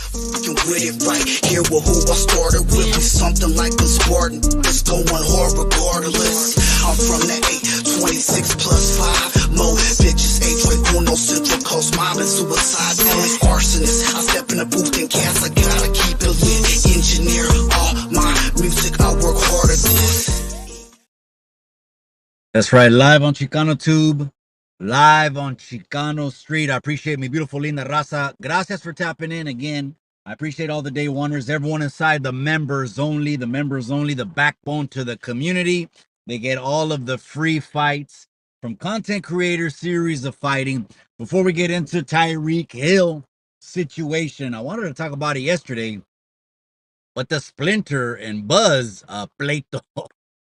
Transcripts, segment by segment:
With it right here with who I started with, be something like a Spartan. It's going hard regardless. I'm from the 826 plus 5. Mo bitches, H-Uno Central Coast mob and suicide. Only arsonist. I step in the booth and cast. I gotta keep it lit. Engineer all my music. I work hard at this. That's right, live on Chicano Tube, live on Chicano Street. I appreciate me, beautiful linda raza. Gracias for tapping in again. I appreciate all the day oneers, everyone inside the members only, the backbone to the community. They get all of the free fights from content creator series of fighting. Before we get into Tyreek Hill situation, I wanted to talk about it yesterday, but the Splinter and Buzz pleito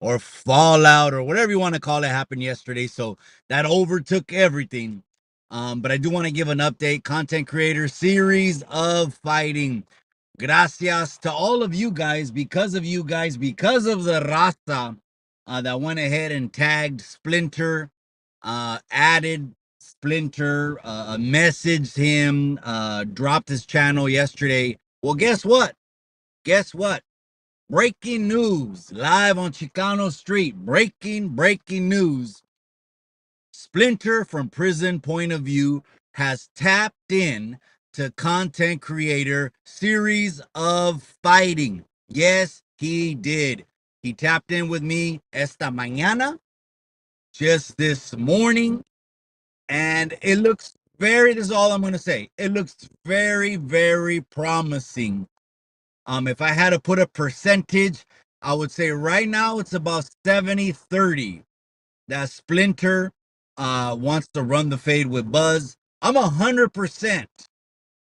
or fallout or whatever you want to call it happened yesterday. So that overtook everything. But I do want to give an update. Content creator series of fighting. Gracias to all of you guys, because of you guys, because of the raza that went ahead and tagged Splinter, added Splinter, messaged him, dropped his channel yesterday. Well, guess what? Guess what? Breaking news live on Chicano Street. Breaking news. Splinter from Prison Point of View has tapped in to content creator series of fighting. Yes, he did. He tapped in with me esta mañana, just this morning, and it looks this is all I'm going to say. It looks very, very promising. If I had to put a percentage, I would say right now it's about 70-30 that Splinter wants to run the fade with Buzz. I'm 100%.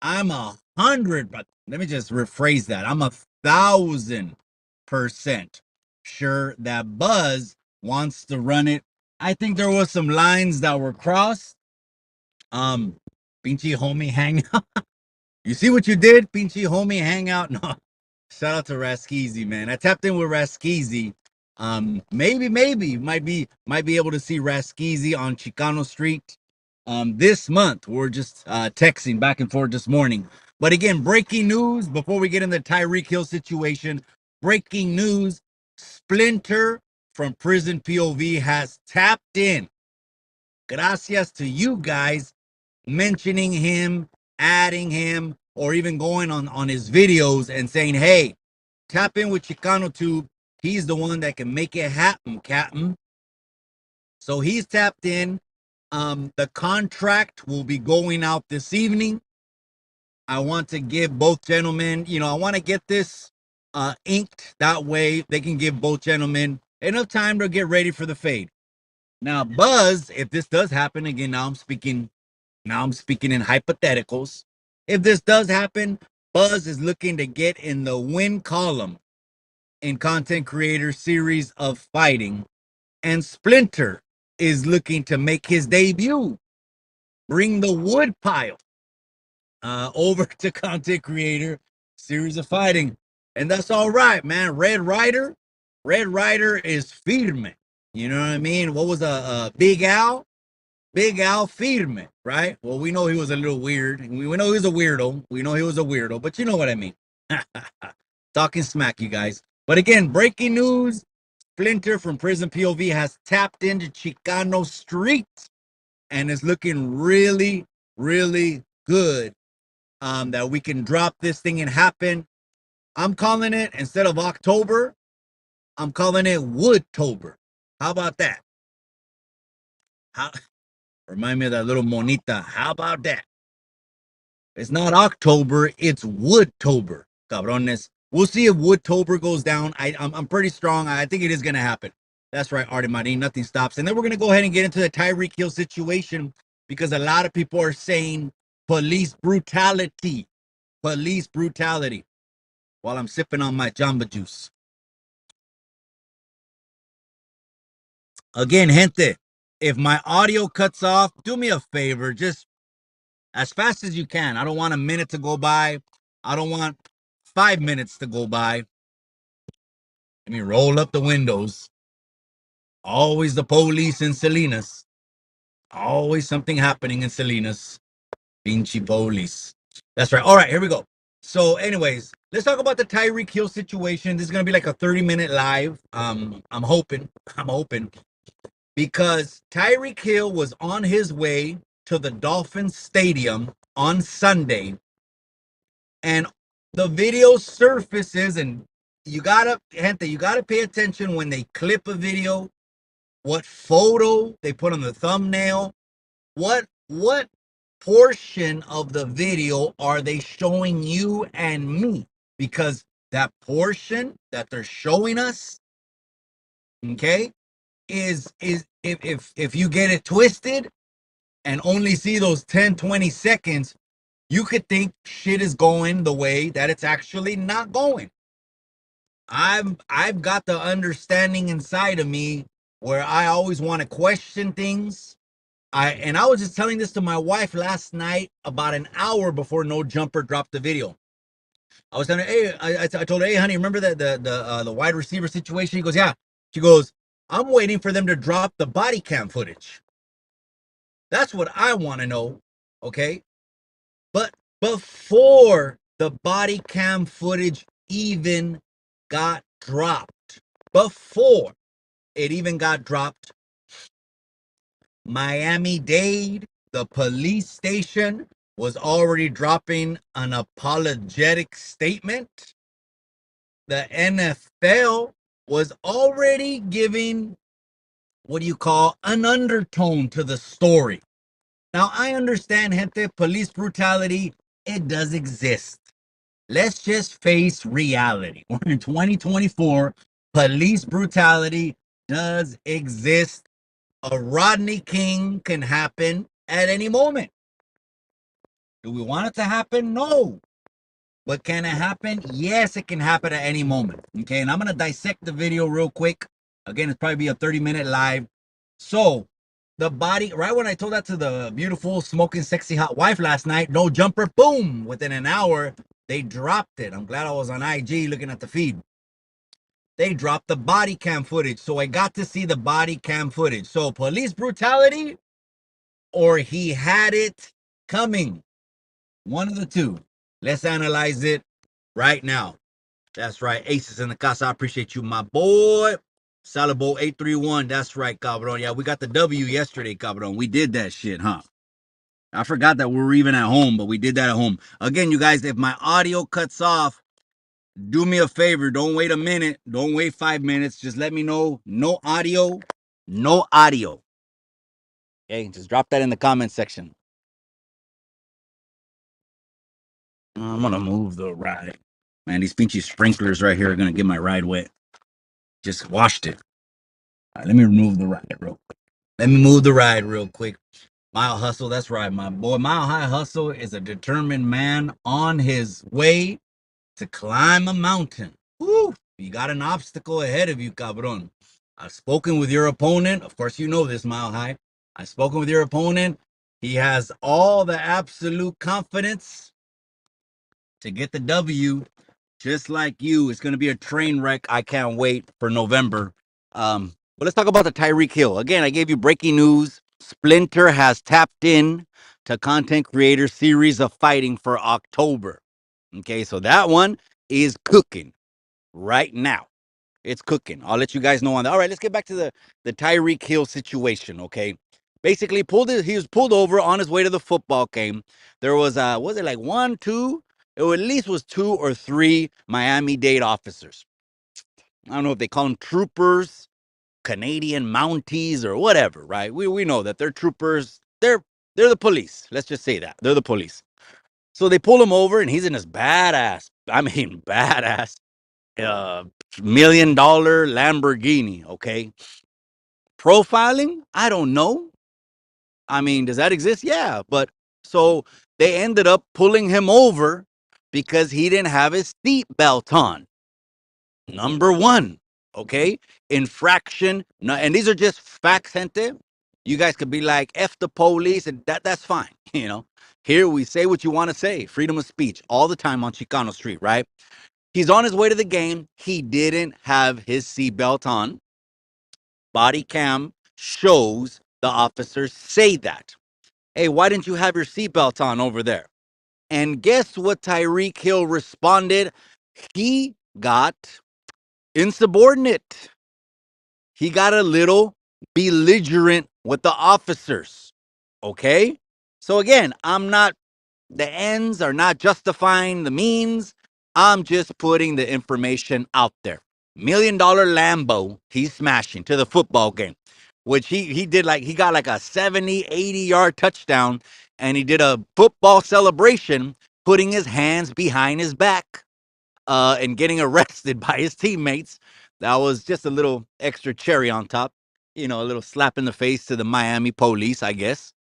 I'm 100, but let me just rephrase that. I'm 1,000% sure that Buzz wants to run it. I think there was some lines that were crossed. Pinchy homie hangout. You see what you did, Pinchy homie hangout? No. Shout out to Raskizi, man. I tapped in with Raskizi. Maybe might be able to see Raskizi on Chicano Street this month. We're just texting back and forth this morning. But again, breaking news before we get into the Tyreek Hill situation. Breaking news: Splinter from Prison POV has tapped in. Gracias to you guys mentioning him, adding him, or even going on his videos and saying, hey, tap in with Chicano Tube. He's the one that can make it happen, Captain. So he's tapped in. The contract will be going out this evening. I want to give both gentlemen, I want to get this inked. That way they can give both gentlemen enough time to get ready for the fade. Now, Buzz, if this does happen, again, now I'm speaking in hypotheticals. If this does happen, Buzz is looking to get in the win column in content creator series of fighting. And Splinter is looking to make his debut. Bring the wood pile over to content creator series of fighting. And that's all right, man. Red Rider is firme. You know what I mean? What was a Big Al? Big Al Firme, right? Well, we know he was a little weird. We know he was a weirdo. But you know what I mean. Talking smack, you guys. But again, breaking news: Splinter from Prison POV has tapped into Chicano Street and is looking really, really good. That we can drop this thing and happen. I'm calling it, instead of October, I'm calling it Woodtober. How about that? Remind me of that little monita. How about that? It's not October, it's Woodtober, cabrones. We'll see if Woodtober goes down. I'm pretty strong. I think it is going to happen. That's right, Artie Marin. Nothing stops. And then we're going to go ahead and get into the Tyreek Hill situation, because a lot of people are saying police brutality. Police brutality. While I'm sipping on my Jamba Juice. Again, gente, if my audio cuts off, do me a favor. Just as fast as you can. I don't want a minute to go by. I don't want 5 minutes to go by. Let me roll up the windows. Always the police in Salinas. Always something happening in Salinas. Pinchy police. That's right. All right, here we go. So, anyways, let's talk about the Tyreek Hill situation. This is gonna be like a 30-minute live. I'm hoping because Tyreek Hill was on his way to the Dolphins Stadium on Sunday, and the video surfaces, and you gotta pay attention when they clip a video, what photo they put on the thumbnail, what portion of the video are they showing you and me? Because that portion that they're showing us, okay, is if you get it twisted and only see those 10-20 seconds, you could think shit is going the way that it's actually not going. I've got the understanding inside of me where I always want to question things. I was just telling this to my wife last night about an hour before No Jumper dropped the video. I was telling her, hey, I told her, hey, honey, remember that the wide receiver situation? He goes, yeah. She goes, I'm waiting for them to drop the body cam footage. That's what I want to know. Okay. But before the body cam footage even got dropped, before it even got dropped, Miami-Dade, the police station, was already dropping an apologetic statement. The NFL was already giving, what do you call, an undertone to the story. Now, I understand, gente, police brutality, it does exist. Let's just face reality. We're in 2024. Police brutality does exist. A Rodney King can happen at any moment. Do we want it to happen? No. But can it happen? Yes, it can happen at any moment. Okay, and I'm going to dissect the video real quick. Again, it's probably be a 30-minute live. So, the body, right when I told that to the beautiful, smoking, sexy, hot wife last night, No Jumper, boom, within an hour, they dropped it. I'm glad I was on IG looking at the feed. They dropped the body cam footage. So I got to see the body cam footage. So police brutality, or he had it coming. One of the two. Let's analyze it right now. That's right. Aces in the casa. I appreciate you, my boy. Salabo 831. That's right, cabron. Yeah, we got the W yesterday, cabron. We did that shit, huh? I forgot that we were even at home, but we did that at home. Again, you guys, if my audio cuts off, do me a favor. Don't wait a minute. Don't wait 5 minutes. Just let me know. No audio. No audio. Okay, just drop that in the comment section. I'm gonna move the ride. Man, these pinchy sprinklers right here are gonna get my ride wet. Just washed it. All right, let me remove the ride real quick. Let me move the ride real quick. Mile Hustle, that's right, my boy. Mile High Hustle is a determined man on his way to climb a mountain. Woo! You got an obstacle ahead of you, cabron. I've spoken with your opponent. Of course, you know this, Mile High. I've spoken with your opponent. He has all the absolute confidence to get the W, just like you. It's going to be a train wreck. I can't wait for November. But let's talk about the Tyreek Hill. Again, I gave you breaking news. Splinter has tapped in to content creator series of fighting for October. Okay, so that one is cooking right now. It's cooking. I'll let you guys know on that. All right, let's get back to the Tyreek Hill situation. Okay, basically he was pulled over on his way to the football game. There was it like one, two? It at least was two or three Miami-Dade officers. I don't know if they call them troopers, Canadian Mounties, or whatever. Right? We know that they're troopers. They're the police. Let's just say that they're the police. So they pull him over, and he's in his badass. I mean, badass $1 million Lamborghini. Okay. Profiling? I don't know. I mean, does that exist? Yeah. But so they ended up pulling him over because he didn't have his seatbelt on. Number one. Okay. Infraction. No, and these are just facts, gente. You guys could be like, F the police, and that's fine. You know, here we say what you want to say. Freedom of speech all the time on Chicano Street, right? He's on his way to the game. He didn't have his seatbelt on. Body cam shows the officers say that. Hey, why didn't you have your seatbelt on over there? And guess what Tyreek Hill responded? He got insubordinate. He got a little belligerent with the officers. Okay? So again, the ends are not justifying the means. I'm just putting the information out there. $1 million Lambo, he's smashing to the football game, which he did like he got like a 70, 80-yard touchdown, and he did a football celebration, putting his hands behind his back, and getting arrested by his teammates. That was just a little extra cherry on top. A little slap in the face to the Miami police, I guess.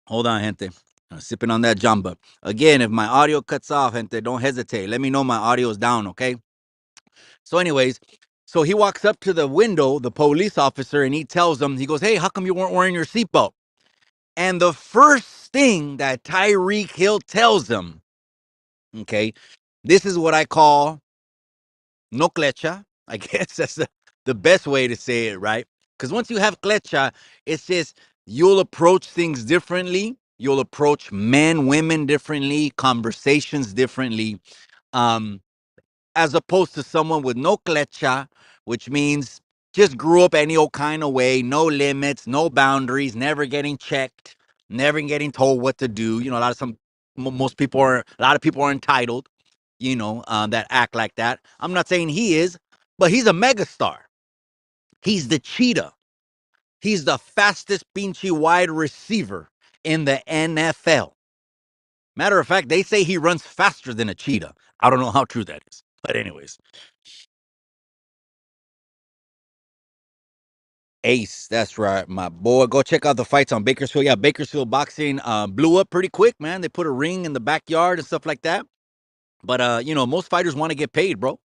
Hold on, gente. I'm sipping on that jamba. Again, if my audio cuts off, gente, don't hesitate. Let me know my audio is down, okay? So, anyways, so he walks up to the window, the police officer, and he tells him, he goes, hey, how come you weren't wearing your seatbelt? And the first thing that Tyreek Hill tells him, okay, this is what I call no clecha. I guess that's the best way to say it, right? Because once you have clecha, it's just you'll approach things differently. You'll approach men, women differently, conversations differently, um, as opposed to someone with no clecha, which means just grew up any old kind of way, no limits, no boundaries, never getting checked, never getting told what to do. A lot of people are entitled, that act like that. I'm not saying he is, but he's a megastar. He's the cheetah. He's the fastest pinchy wide receiver in the NFL. Matter of fact, they say he runs faster than a cheetah. I don't know how true that is. But anyways, Ace, that's right, my boy. Go check out the fights on Bakersfield. Yeah, Bakersfield boxing blew up pretty quick, man. They put a ring in the backyard and stuff like that. But most fighters want to get paid, bro.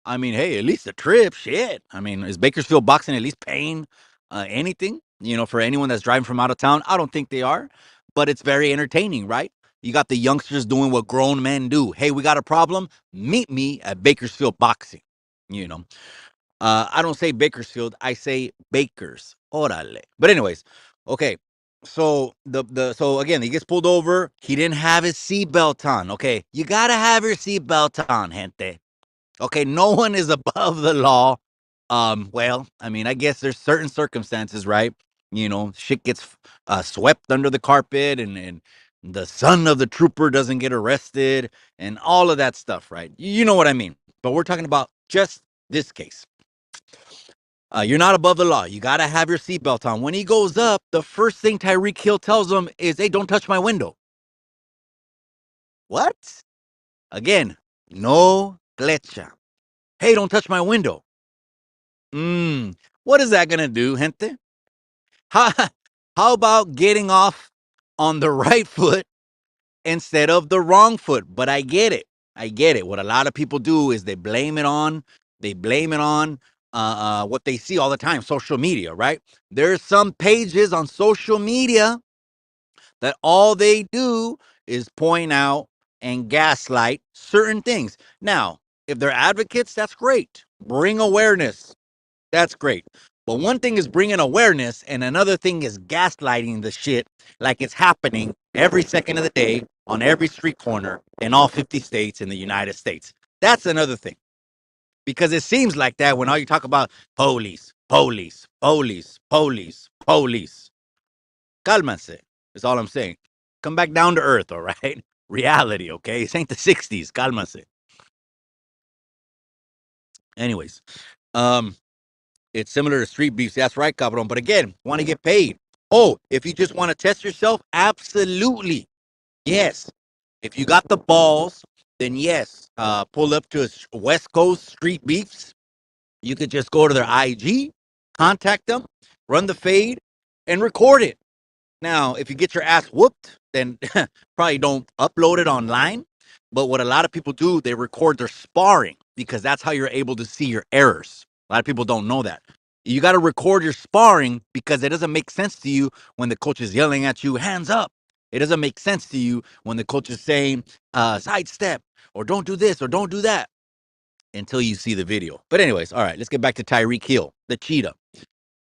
I mean, hey, at least a trip, shit. I mean, is Bakersfield boxing at least paying anything? For anyone that's driving from out of town, I don't think they are, but it's very entertaining, right? You got the youngsters doing what grown men do. Hey, we got a problem. Meet me at Bakersfield boxing. You know, I don't say Bakersfield. I say Bakers. Orale. But anyways, okay. So so again, he gets pulled over. He didn't have his seatbelt on. Okay, you gotta have your seatbelt on, gente. Okay, no one is above the law. Well, I mean, I guess there's certain circumstances, right? Shit gets swept under the carpet, and the son of the trooper doesn't get arrested, and all of that stuff, right? You know what I mean. But we're talking about just this case. You're not above the law. You got to have your seatbelt on. When he goes up, the first thing Tyreek Hill tells him is, hey, don't touch my window. What? Again, no clecha. Hey, don't touch my window. What is that gonna do, gente? How how about getting off on the right foot instead of the wrong foot? But I get it. I get it. What a lot of people do is they blame it on what they see all the time, social media, right? There's some pages on social media that all they do is point out and gaslight certain things. Now, if they're advocates, that's great. Bring awareness. That's great. But one thing is bringing awareness, and another thing is gaslighting the shit like it's happening every second of the day on every street corner in all 50 states in the United States. That's another thing. Because it seems like that when all you talk about police, police, police, police, police. Cálmense, is all I'm saying. Come back down to earth, all right? Reality, okay? This ain't the 60s. Cálmense. Anyways, um, it's similar to street beefs. That's right, cabron. But again, want to get paid. Oh, if you just want to test yourself, absolutely. Yes. If you got the balls, then yes, pull up to West Coast Street Beefs. You could just go to their IG, contact them, run the fade, and record it. Now, if you get your ass whooped, then probably don't upload it online. But what a lot of people do, they record their sparring because that's how you're able to see your errors. A lot of people don't know that. You got to record your sparring because it doesn't make sense to you when the coach is yelling at you, hands up. It doesn't make sense to you when the coach is saying, sidestep, or don't do this, or don't do that, until you see the video. But anyways, all right, let's get back to Tyreek Hill, the cheetah.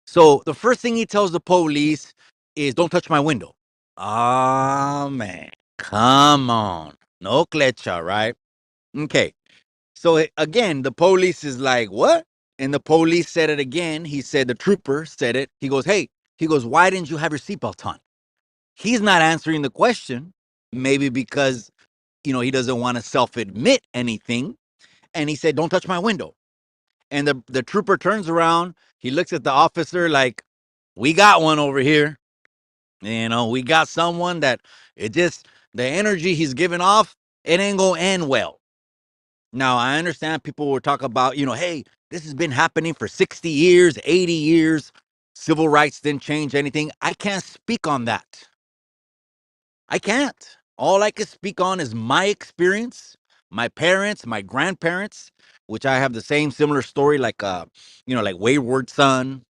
So the first thing he tells the police is, don't touch my window. Oh, man. Come on. No clecha, right? Okay. So again, the police is like, what? And the police said it again. He said, the trooper said it. He goes, hey, he goes, why didn't you have your seatbelt on? He's not answering the question. Maybe because, he doesn't want to self admit anything. And he said, don't touch my window. And the trooper turns around. He looks at the officer like, we got one over here. We got someone that the energy he's giving off, it ain't going to end well. Now, I understand people will talk about, hey, this has been happening for 60 years, 80 years. Civil rights didn't change anything. I can't speak on that. I can't. All I can speak on is my experience, my parents, my grandparents, which I have the same similar story, like like Wayward Son,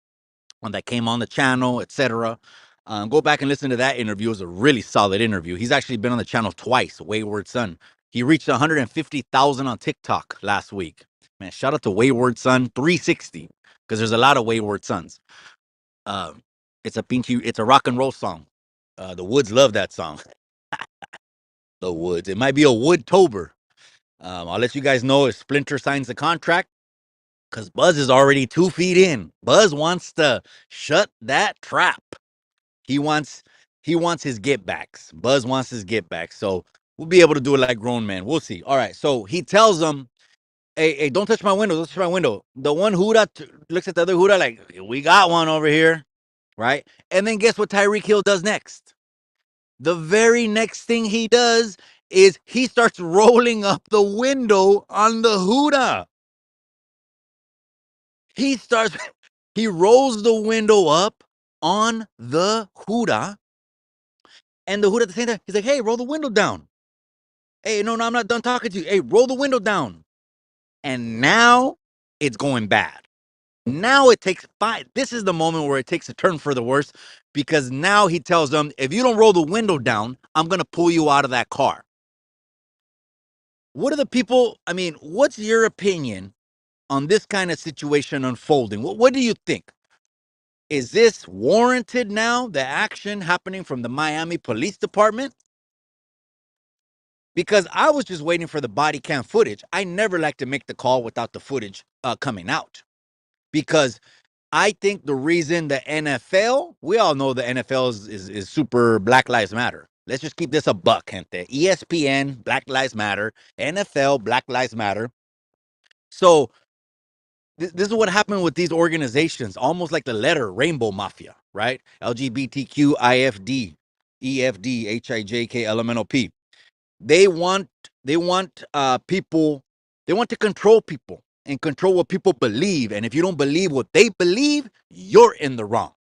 one that came on the channel, etc. Go back and listen to that interview. It was a really solid interview. He's actually been on the channel twice, Wayward Son. He reached 150,000 on TikTok last week. Man, shout out to Wayward Son 360, because there's a lot of Wayward Sons. It's a rock and roll song. The Woods love that song. The Woods. It might be a Woodtober. I'll let you guys know if Splinter signs the contract, because Buzz is already 2 feet in. Buzz wants to shut that trap. He wants his get backs. Buzz wants his get backs. So we'll be able to do it like grown men. We'll see. All right. So he tells them, hey, don't touch my window. Don't touch my window. The one Huda looks at the other Huda like, we got one over here. Right. And then guess what Tyreek Hill does next? The very next thing he does is he starts rolling up the window on the Huda. He rolls the window up on the Huda. And the Huda at the same time, he's like, hey, roll the window down. Hey, no, I'm not done talking to you. Hey, roll the window down. And now it's going bad. Now it takes five. This is the moment where it takes a turn for the worse, because now he tells them, if you don't roll the window down, I'm going to pull you out of that car. What are the people? I mean, what's your opinion on this kind of situation unfolding? What do you think? Is this warranted now, the action happening from the Miami Police Department? Because I was just waiting for the body cam footage. I never like to make the call without the footage coming out, because I think the reason the NFL, we all know the NFL is super Black Lives Matter. Let's just keep this a buck, gente. ESPN, Black Lives Matter. NFL, Black Lives Matter. So this is what happened with these organizations, almost like the letter Rainbow Mafia, right? LGBTQ, IFD, EFD, HIJK, LMNOP. They want people, they want to control people and control what people believe. And if you don't believe what they believe, you're in the wrong.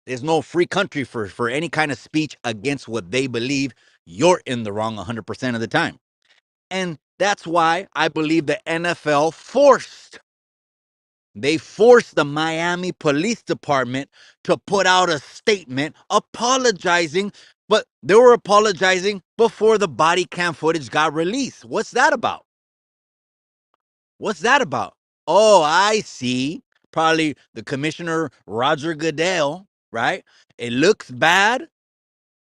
There's no free country for any kind of speech against what they believe. You're in the wrong 100% of the time. And that's why I believe the NFL forced the Miami Police Department to put out a statement apologizing, but they were apologizing before the body cam footage got released. What's that about? What's that about? Oh, I see. Probably the commissioner, Roger Goodell, right? It looks bad,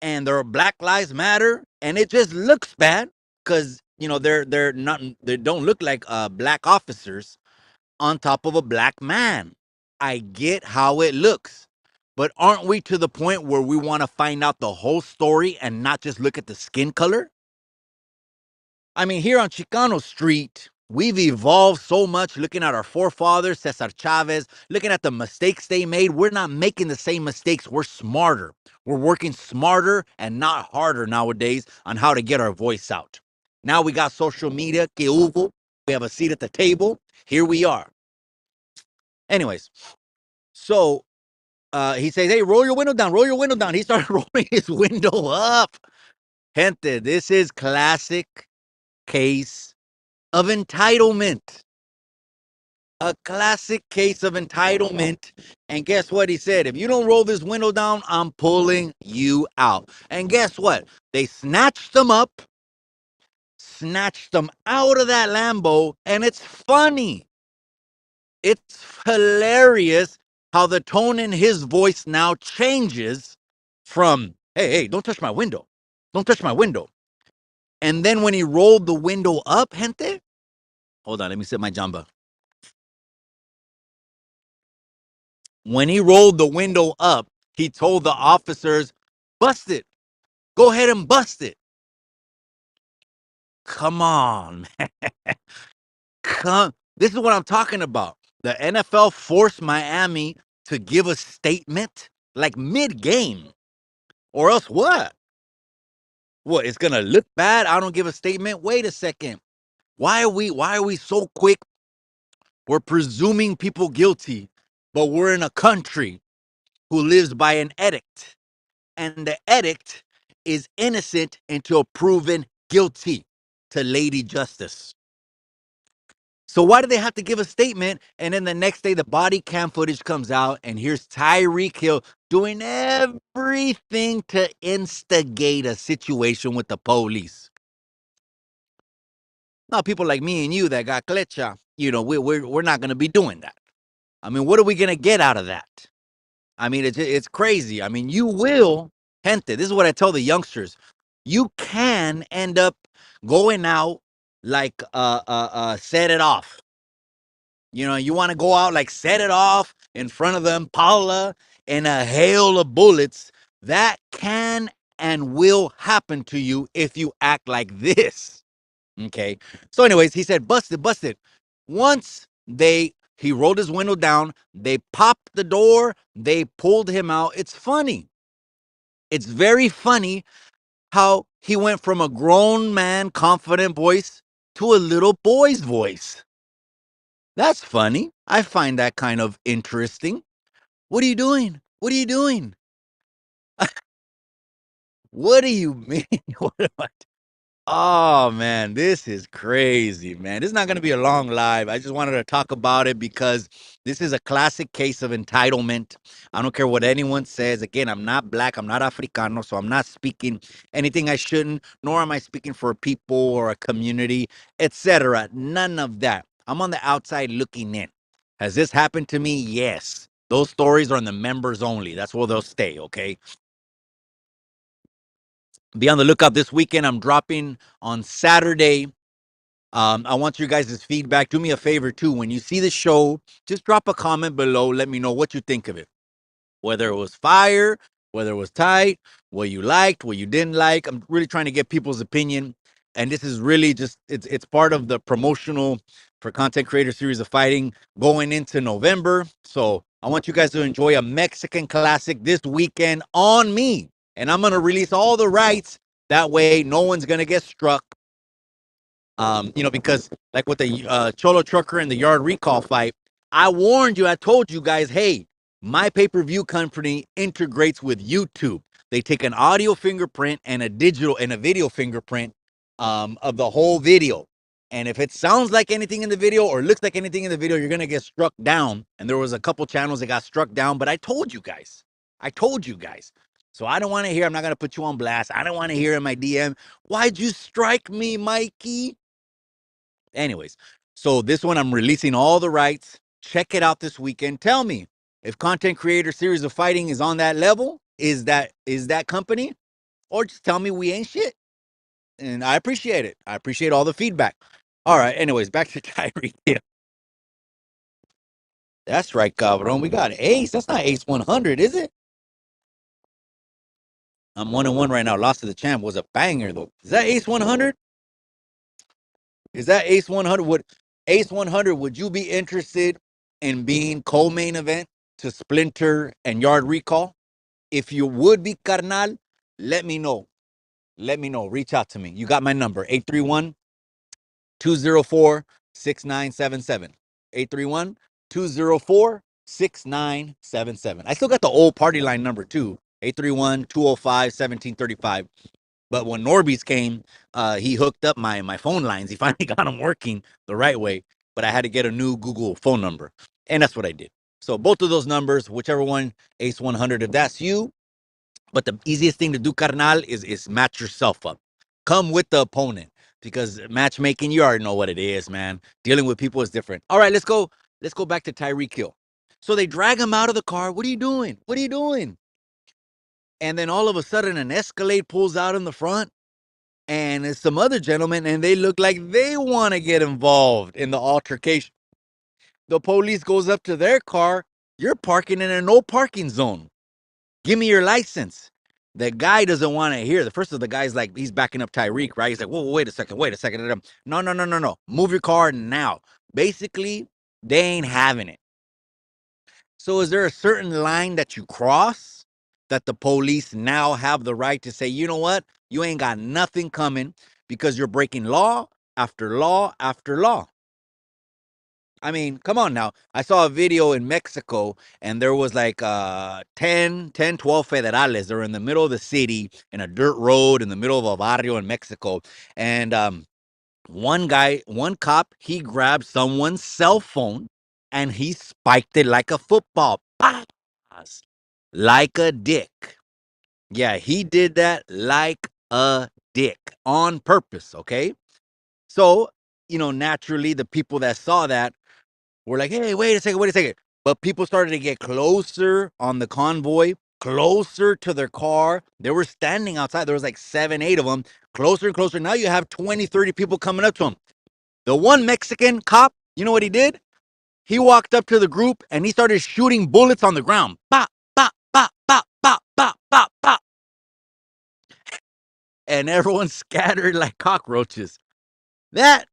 and they're Black Lives Matter, and it just looks bad because they don't look like black officers on top of a black man. I get how it looks, but aren't we to the point where we want to find out the whole story and not just look at the skin color? I mean, here on Chicano Street, we've evolved so much looking at our forefathers, Cesar Chavez, looking at the mistakes they made. We're not making the same mistakes. We're smarter. We're working smarter and not harder nowadays on how to get our voice out. Now we got social media, que hubo. We have a seat at the table. Here we are. Anyways, so he says, hey, roll your window down, roll your window down. He started rolling his window up. Gente, this is classic case of entitlement. A classic case of entitlement. And guess what he said? If you don't roll this window down, I'm pulling you out. And guess what? They snatched them up, snatched them out of that Lambo. And it's funny. It's hilarious how the tone in his voice now changes from Hey, don't touch my window. Don't touch my window. And then when he rolled the window up, gente, hold on, let me set my jamba. When he rolled the window up, he told the officers, bust it. Go ahead and bust it. Come on, man. This is what I'm talking about. The NFL forced Miami to give a statement like mid-game. Or else what? What, it's gonna look bad? I don't give a statement. Wait a second. Why are we so quick? We're presuming people guilty, but we're in a country who lives by an edict. And the edict is innocent until proven guilty to Lady Justice. So why do they have to give a statement? And then the next day, the body cam footage comes out, and here's Tyreek Hill doing everything to instigate a situation with the police. Now, people like me and you that got clecha, we're not going to be doing that. I mean, what are we going to get out of that? I mean, it's crazy. I mean, you will, gente, this is what I tell the youngsters. You can end up going out like set it off. You want to go out like set it off in front of the Impala in a hail of bullets. That can and will happen to you if you act like this. Okay. So, anyways, he said, busted, busted. Once he rolled his window down, they popped the door, they pulled him out. It's funny. It's very funny how he went from a grown man, confident voice to a little boy's voice. That's funny. I find that kind of interesting. What are you doing? What are you doing? What do you mean? What? Oh man, this is crazy, man. This is not going to be a long live. I just wanted to talk about it because this is a classic case of entitlement. I don't care what anyone says. Again, I'm not black, I'm not Africano, so I'm not speaking anything I shouldn't, nor am I speaking for a people or a community, etc. None of that. I'm on the outside looking in. Has this happened to me? Yes. Those stories are in the members only. That's where they'll stay, okay? Be on the lookout this weekend. I'm dropping on Saturday. I want you guys' feedback. Do me a favor too. When you see the show, just drop a comment below. Let me know what you think of it. Whether it was fire, whether it was tight, what you liked, what you didn't like. I'm really trying to get people's opinion. And this is really just it's part of the promotional for Content Creator Series of Fighting going into November. So I want you guys to enjoy a Mexican classic this weekend on me. And I'm gonna release all the rights. That way no one's gonna get struck. Because like with the Cholo Trucker and the Yard Recall fight, I warned you, I told you guys, hey, my pay-per-view company integrates with YouTube. They take an audio fingerprint and a digital and a video fingerprint of the whole video. And if it sounds like anything in the video or looks like anything in the video, you're gonna get struck down. And there was a couple channels that got struck down, but I told you guys. I told you guys. So I don't want to hear, I'm not gonna put you on blast. I don't want to hear in my DM, why'd you strike me, Mikey? Anyways, so this one I'm releasing all the rights. Check it out this weekend. Tell me if Content Creator Series of Fighting is on that level. Is that company? Or just tell me we ain't shit. And I appreciate it. I appreciate all the feedback. All right. Anyways, back to Tyreek Hill. That's right, Cabron. We got Ace. That's not Ace 100, is it? I'm 1-1 right now. Lost to the champ was a banger though. Is that Ace 100? Is that Ace 100? Ace 100, would you be interested in being co-main event to Splinter and Yard Recall? If you would be, carnal, let me know. Let me know. Reach out to me. You got my number, 831-204-6977. 831-204-6977. I still got the old party line number too, 831-205-1735. But when Norby's came, he hooked up my phone lines. He finally got them working the right way. But I had to get a new Google phone number. And that's what I did. So both of those numbers, whichever one, Ace 100, if that's you. But the easiest thing to do, carnal, is match yourself up. Come with the opponent. Because matchmaking, you already know what it is, man. Dealing with people is different. All right, let's go. Let's go back to Tyreek Hill. So they drag him out of the car. What are you doing? What are you doing? And then all of a sudden, an Escalade pulls out in the front, and it's some other gentlemen, and they look like they want to get involved in the altercation. The police goes up to their car. You're parking in a no parking zone. Give me your license. The guy doesn't want to hear. The first of the guy's like, he's backing up Tyreek, right? He's like, whoa, wait a second, wait a second. No, no, no, no, no. Move your car now. Basically, they ain't having it. So is there a certain line that you cross that the police now have the right to say, you know what? You ain't got nothing coming because you're breaking law after law after law. I mean, come on now. I saw a video in Mexico and there was like 12 federales. They're in the middle of the city in a dirt road in the middle of a barrio in Mexico. And one cop, he grabbed someone's cell phone and he spiked it like a football. Pass. Like a dick. Yeah, he did that like a dick on purpose, okay? So, naturally, the people that saw that were like, hey, wait a second, wait a second. But people started to get closer on the convoy, closer to their car. They were standing outside. There was like 7, 8 of them, closer and closer. Now you have 20, 30 people coming up to them. The one Mexican cop, you know what he did? He walked up to the group and he started shooting bullets on the ground. Bop, bop, bop, bop, bop, bop, bop, bop. And everyone scattered like cockroaches. That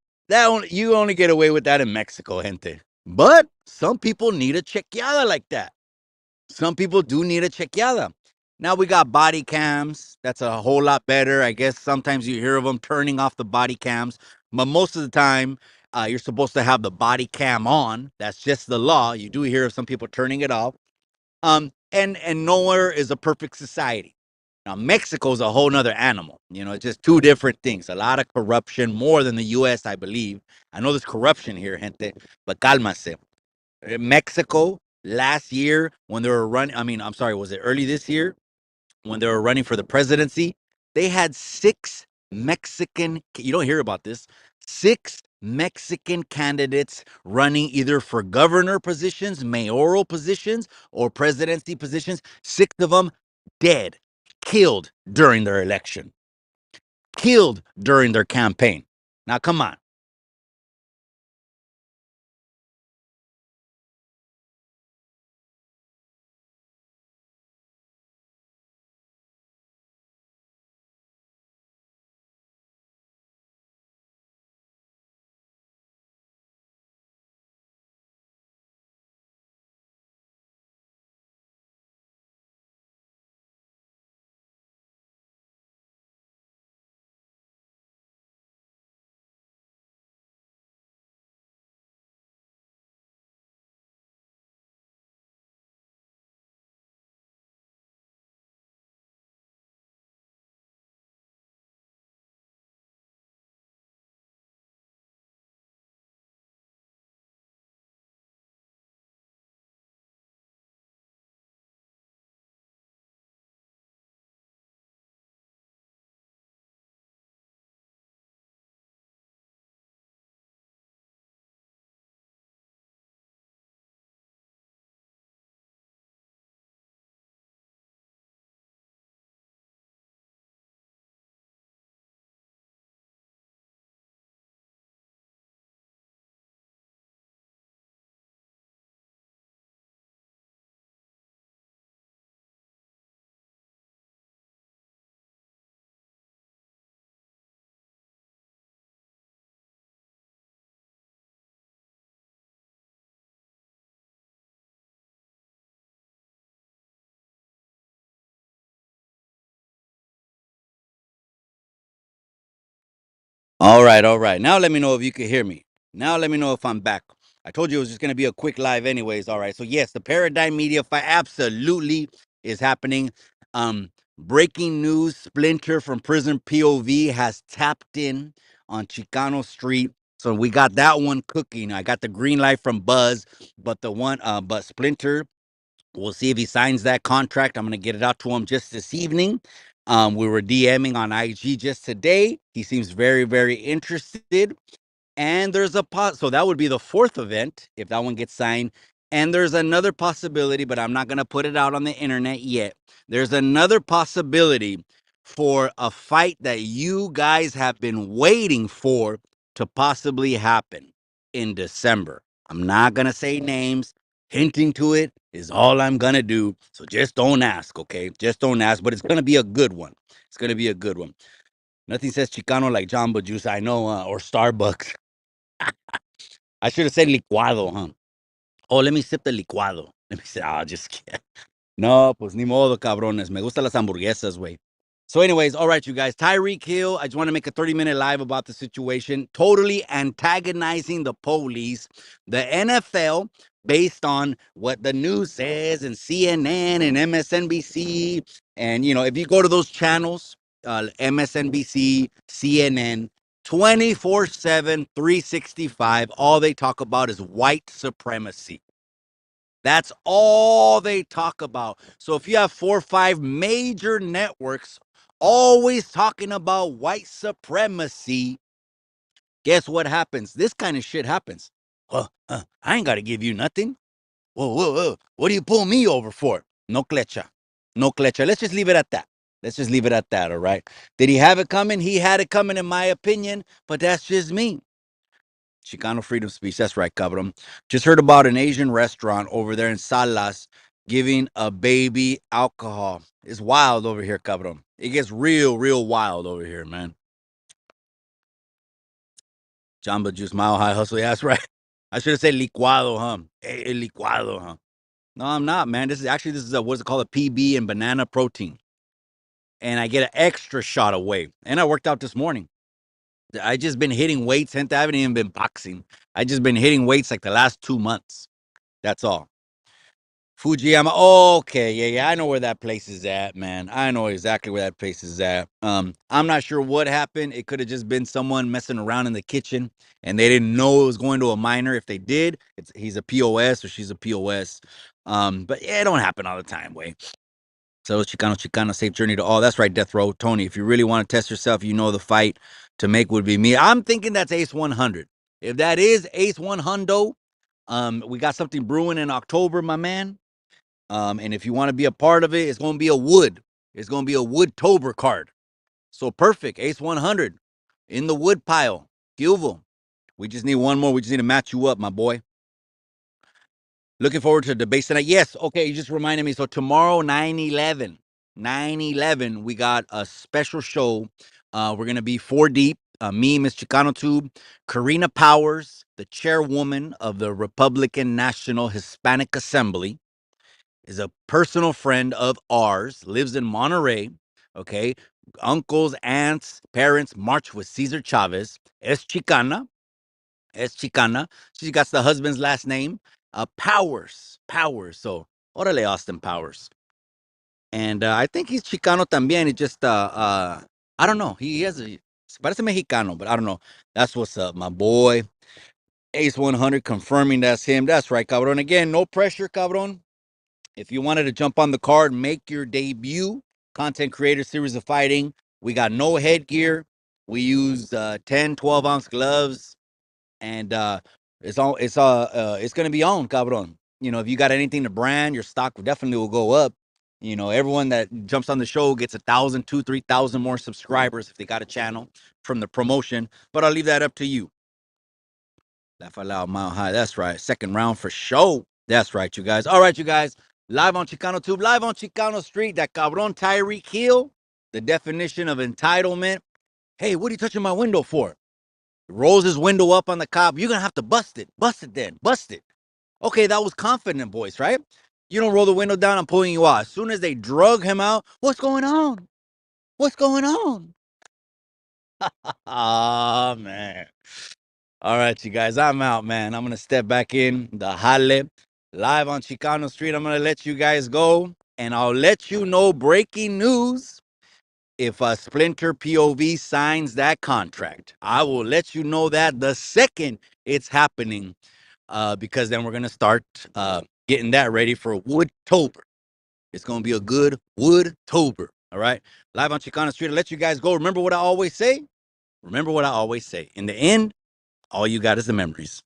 you only get away with that in Mexico, gente. But some people need a chequeada like that. Some people do need a chequeada. Now we got body cams. That's a whole lot better. I guess sometimes you hear of them turning off the body cams, but most of the time, you're supposed to have the body cam on. That's just the law. You do hear of some people turning it off. And nowhere is a perfect society. Now Mexico's a whole nother animal. It's just two different things. A lot of corruption, more than the U.S., I believe. I know there's corruption here, gente, but cálmase. Mexico last year when they were running, I mean, I'm sorry, was it early this year when they were running for the presidency? They had 6 Mexican, you don't hear about this, 6 Mexican candidates running either for governor positions, mayoral positions, or presidency positions. 6 of them dead, killed during their election, killed during their campaign. Now, come on. All right, all right. Now let me know if you can hear me. Now let me know if I'm back. I told you it was just going to be a quick live anyways. All right. So yes, the Paradigm Media fight absolutely is happening. Breaking news, Splinter from Prison POV has tapped in on Chicano Street. So we got that one cooking. I got the green light from Buzz, but but Splinter, we'll see if he signs that contract. I'm going to get it out to him just this evening. We were DMing on IG just today. He seems very, very interested. And there's so that would be the 4th event if that one gets signed. And there's another possibility, but I'm not going to put it out on the internet yet. There's another possibility for a fight that you guys have been waiting for to possibly happen in December. I'm not going to say names. Hinting to it is all I'm going to do. So just don't ask, okay? Just don't ask, but it's going to be a good one. It's going to be a good one. Nothing says Chicano like Jamba Juice, I know, or Starbucks. I should have said licuado, huh? Oh, let me sip the licuado. Let me say, just kidding. No, pues ni modo, cabrones. Me gustan las hamburguesas, güey. So, anyways, all right, you guys. Tyreek Hill, I just want to make a 30-minute live about the situation. Totally antagonizing the police. The NFL, based on what the news says, and CNN and MSNBC. And, if you go to those channels, MSNBC, CNN, 24/7, 365, all they talk about is white supremacy. That's all they talk about. So if you have 4 or 5 major networks always talking about white supremacy, guess what happens? This kind of shit happens. Well, I ain't got to give you nothing. Whoa, whoa, whoa. What do you pull me over for? No clecha. No clecha. Let's just leave it at that. Let's just leave it at that, all right? Did he have it coming? He had it coming, in my opinion, but that's just me. Chicano freedom speech. That's right, cabrón. Just heard about an Asian restaurant over there in Salas giving a baby alcohol. It's wild over here, cabrón. It gets real, real wild over here, man. Jamba Juice, Mile High Hustle. Yeah, that's right. I should have said licuado, huh? Licuado, huh? No, I'm not, man. This is what's it called? A PB and banana protein. And I get an extra shot of whey. And I worked out this morning. I just been hitting weights. Hence, I haven't even been boxing. I just been hitting weights like the last 2 months. That's all. Fujiyama. Oh, okay, yeah. I know where that place is at, man. I know exactly where that place is at. I'm not sure what happened. It could have just been someone messing around in the kitchen, and they didn't know it was going to a minor. If they did, he's a POS or she's a POS. But yeah, it don't happen all the time, way. So Chicano, safe journey to all. That's right, Death Row. Tony, if you really want to test yourself, the fight to make would be me. I'm thinking that's Ace 100. If that is Ace 100, we got something brewing in October, my man. And if you want to be a part of it, it's going to be a wood. It's going to be a Woodtober card. So perfect. Ace 100 in the wood pile. Beautiful. We just need one more. We just need to match you up, my boy. Looking forward to the debate tonight. Yes. Okay. You just reminded me. So tomorrow, 9/11. 9/11, we got a special show. We're going to be 4 deep. Me, Miss Chicano Tube, Karina Powers, the chairwoman of the Republican National Hispanic Assembly, is a personal friend of ours, lives in Monterey. Okay. Uncles, aunts, parents march with Cesar Chavez. Es Chicana. Es Chicana. She got the husband's last name. Powers. Powers. So, órale, Austin Powers. And I think he's Chicano también. He just, I don't know. He has a, parece Mexicano, but I don't know. That's what's up, my boy. Ace 100 confirming that's him. That's right, cabron. Again, no pressure, cabron. If you wanted to jump on the card, make your debut. Content creator series of fighting. We got no headgear. We use 10, 12-ounce gloves. And it's gonna be on, cabron. If you got anything to brand, your stock definitely will go up. Everyone that jumps on the show gets 1,000, 2,000, 3,000 more subscribers if they got a channel from the promotion. But I'll leave that up to you. Laugh out loud, Mile High. That's right. Second round for show. That's right, you guys. All right, you guys. Live on Chicano Tube, live on Chicano Street. That cabron Tyreek Hill. The definition of entitlement. Hey, what are you touching my window for? Rolls his window up on the cop. You're going to have to bust it. Bust it then. Bust it. Okay, that was confident voice, right? You don't roll the window down, I'm pulling you out. As soon as they drug him out, what's going on? What's going on? Ah, man. All right, you guys, I'm out, man. I'm going to step back in the Jale live on Chicano Street. I'm going to let you guys go, and I'll let you know breaking news if a Splinter POV signs that contract. I will let you know that the second it's happening, because then we're going to start getting that ready for Woodtober. It's going to be a good Woodtober, all right? Live on Chicano Street. I'll let you guys go. Remember what I always say? Remember what I always say. In the end, all you got is the memories.